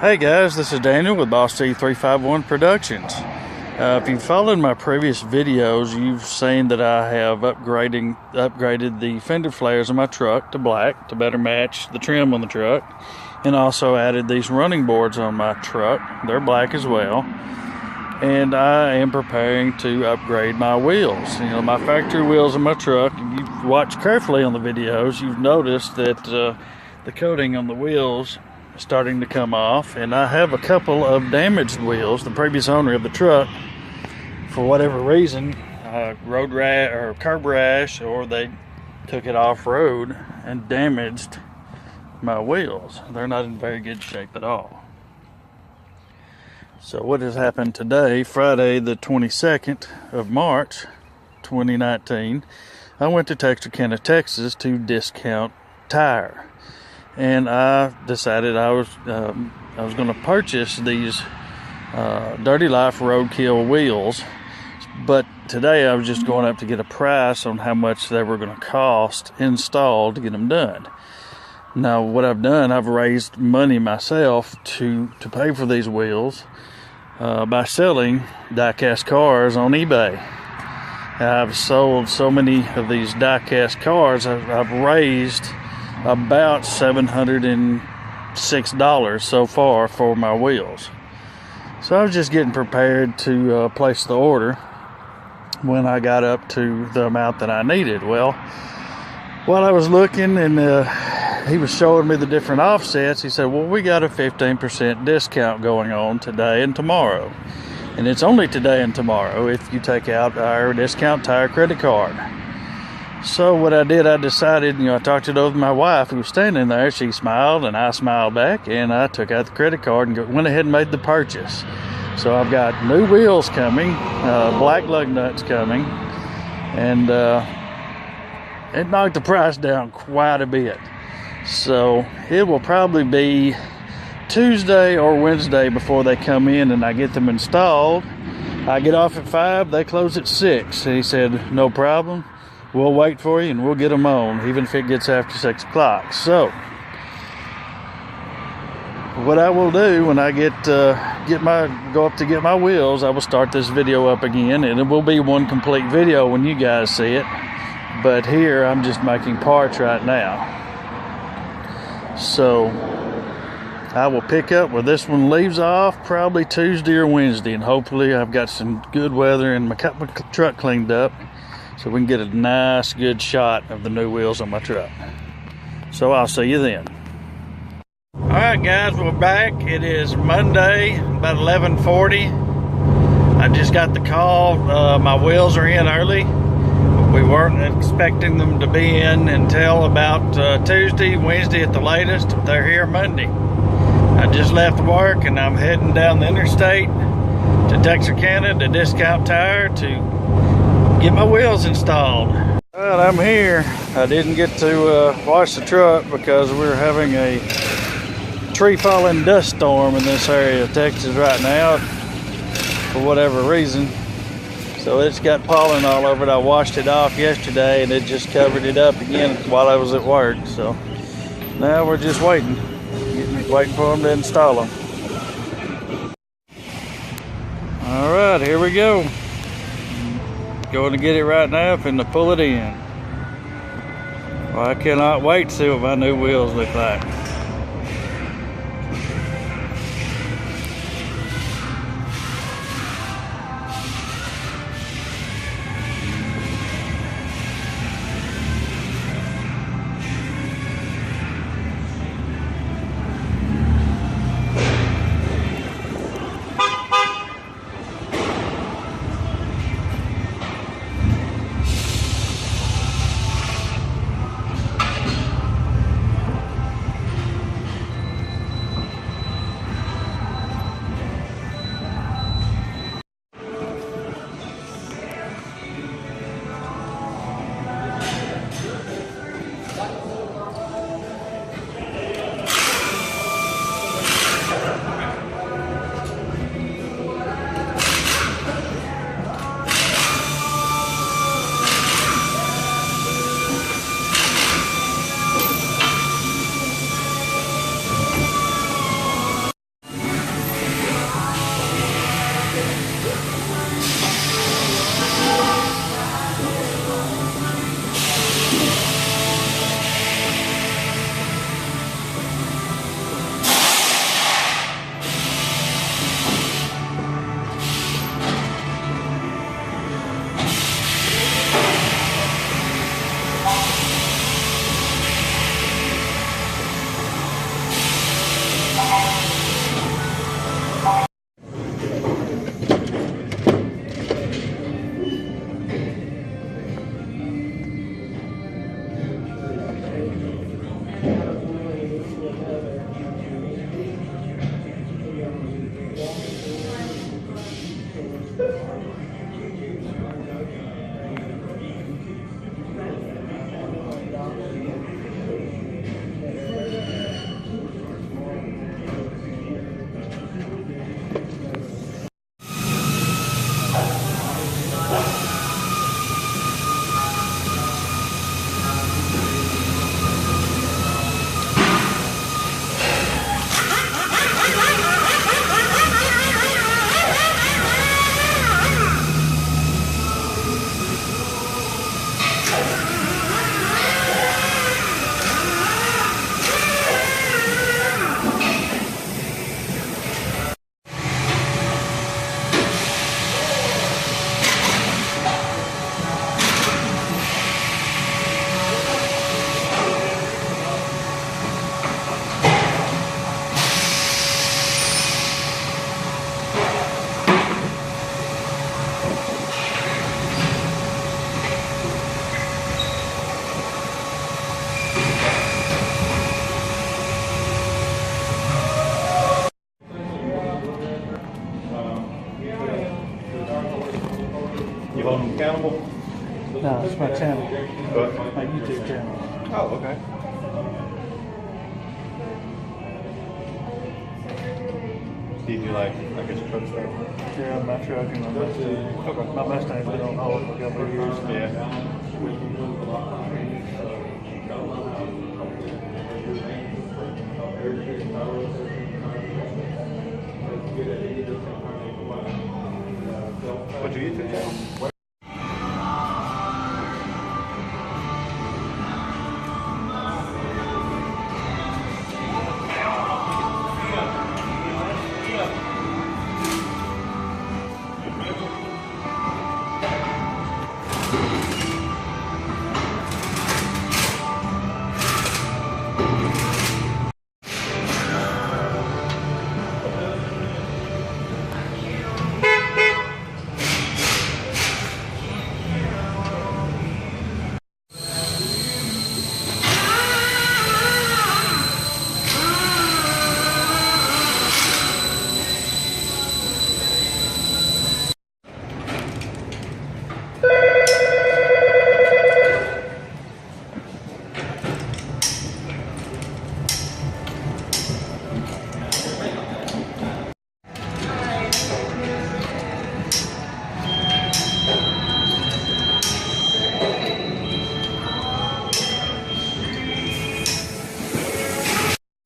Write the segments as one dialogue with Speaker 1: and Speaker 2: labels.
Speaker 1: Hey guys, this is Daniel with Boss T351 Productions. If you've followed my previous videos, you've seen that I have upgraded the fender flares on my truck to black to better match the trim on the truck, and also added these running boards on my truck. They're black as well. And I am preparing to upgrade my wheels. You know, my factory wheels on my truck, if you've watched carefully on the videos, you've noticed that the coating on the wheels starting to come off, and I have a couple of damaged wheels. The previous owner of the truck, for whatever reason, road rash or curb rash, or they took it off road and damaged my wheels. They're not in very good shape at all. So what has happened today, Friday the 22nd of March 2019, I went to Texarkana, Texas to Discount Tire. And I decided I was going to purchase these Dirty Life Roadkill wheels, but today I was just going up to get a price on how much they were going to cost installed to get them done. Now what I've done, I've raised money myself to pay for these wheels by selling die-cast cars on eBay. I've sold so many of these die-cast cars, I've raised about $706 so far for my wheels. So I was just getting prepared to place the order when I got up to the amount that I needed. Well, while I was looking and he was showing me the different offsets, he said, well, we got a 15% discount going on today and tomorrow. And it's only today and tomorrow if you take out our Discount Tire credit card. So what I did, I decided, I talked it over with my wife who was standing there. She smiled and I smiled back, and I took out the credit card and went ahead and made the purchase. So I've got new wheels coming, black lug nuts coming, and it knocked the price down quite a bit. So it will probably be Tuesday or Wednesday before they come in and I get them installed. I get off at 5, they close at 6. He said, no problem. We'll wait for you and we'll get them on, even if it gets after 6 o'clock. So, what I will do when I go up to get my wheels, I will start this video up again, and it will be one complete video when you guys see it. But here, I'm just making parts right now. So, I will pick up where this one leaves off, probably Tuesday or Wednesday, and hopefully I've got some good weather and got my truck cleaned up, so we can get a nice, good shot of the new wheels on my truck. So I'll see you then. All right, guys, we're back. It is Monday, about 11:40. I just got the call. My wheels are in early. We weren't expecting them to be in until about Tuesday, Wednesday at the latest. They're here Monday. I just left work and I'm heading down the interstate to Texarkana to Discount Tire to get my wheels installed. All right, I'm here. I didn't get to wash the truck because we're having a tree falling dust storm in this area of Texas right now for whatever reason. So it's got pollen all over it. I washed it off yesterday and it just covered it up again while I was at work. So now we're just waiting for them to install them. All right, here we go. Going to get it right now, finna pull it in. Well, I cannot wait to see what my new wheels look like.
Speaker 2: Rumble?
Speaker 1: No, it's my channel.
Speaker 2: What?
Speaker 1: My YouTube channel.
Speaker 2: Oh, okay. Do you do like, I guess, truck stuff?
Speaker 1: Yeah, my truck and my Mustang.
Speaker 2: Okay.
Speaker 1: My Mustang's been on hold for a couple of years.
Speaker 2: Yeah. What's your YouTube channel?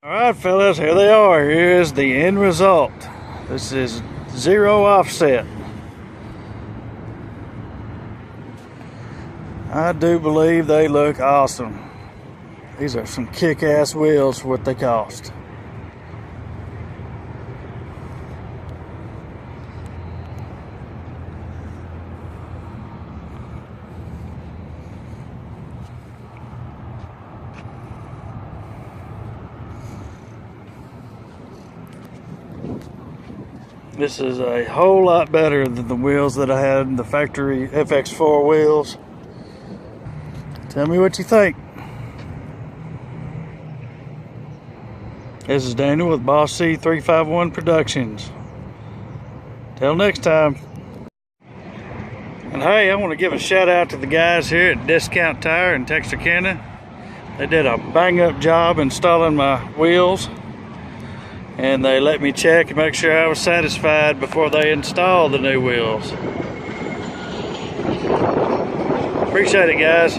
Speaker 1: Alright fellas, here they are. Here's the end result. This is 0 offset. I do believe they look awesome. These are some kick-ass wheels for what they cost. This is a whole lot better than the wheels that I had in the factory FX4 wheels. Tell me what you think. This is Daniel with Boss C 351 Productions. Till next time. And hey, I want to give a shout out to the guys here at Discount Tire in Texarkana. They did a bang up job installing my wheels. And they let me check and make sure I was satisfied before they installed the new wheels. Appreciate it, guys.